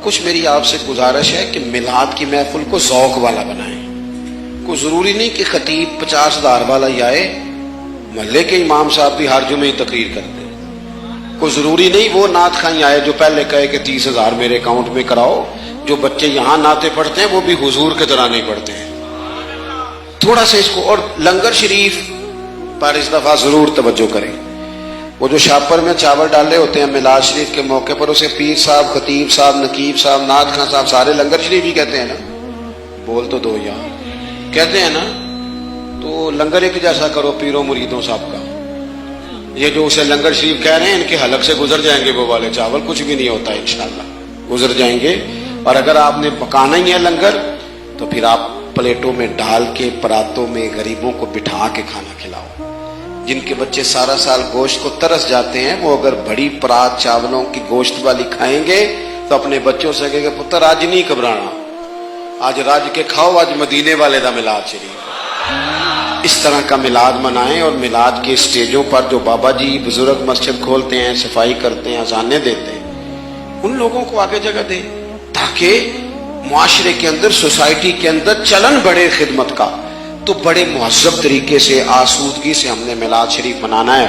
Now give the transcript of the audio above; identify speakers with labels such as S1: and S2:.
S1: کچھ میری آپ سے گزارش ہے کہ میلاد کی محفل کو ذوق والا بنائیں. کوئی ضروری نہیں کہ خطیب 50,000 والا ہی آئے، محلے کے امام صاحب بھی ہر جمعے تقریر کرتے ہیں. کوئی ضروری نہیں وہ نعت خواں آئے جو پہلے کہے کہ 30,000 میرے اکاؤنٹ میں کراؤ. جو بچے یہاں نعتیں پڑھتے ہیں وہ بھی حضور کے طرح نہیں پڑھتے ہیں. تھوڑا سا اس کو، اور لنگر شریف پر اس دفعہ ضرور توجہ کریں. وہ جو شاپر میں چاول ڈالے ہوتے ہیں میلاد شریف کے موقع پر، اسے پیر صاحب، خطیب صاحب، نقیب صاحب، نعت خاں صاحب سارے لنگر شریف ہی کہتے ہیں نا. بول تو دو یار، کہتے ہیں نا. تو لنگر ایک جیسا کرو پیروں مریدوں صاحب کا. یہ جو اسے لنگر شریف کہہ رہے ہیں ان کے حلق سے گزر جائیں گے وہ والے چاول، کچھ بھی نہیں ہوتا انشاءاللہ، گزر جائیں گے. اور اگر آپ نے پکانا ہی ہے لنگر تو پھر آپ پلیٹوں میں ڈال کے پراتوں میں غریبوں کو بٹھا کے کھانا کھلاؤ. جن کے بچے سارا سال گوشت کو ترس جاتے ہیں وہ اگر بڑی پرات چاولوں کی گوشت والی کھائیں گے تو اپنے بچوں سے کہیں گے پتر آج نہیں گھبرانا، آج راج کے کھاؤ، آج مدینے والے دا میلاد شریف. اس طرح کا میلاد منائیں. اور میلاد کے اسٹیجوں پر جو بابا جی بزرگ مسجد کھولتے ہیں، صفائی کرتے ہیں، اذانیں دیتے ہیں، ان لوگوں کو آگے جگہ دیں تاکہ معاشرے کے اندر، سوسائٹی کے اندر چلن بڑے خدمت کا. تو بڑے مہذب طریقے سے، آسودگی سے ہم نے میلاد شریف منانا ہے.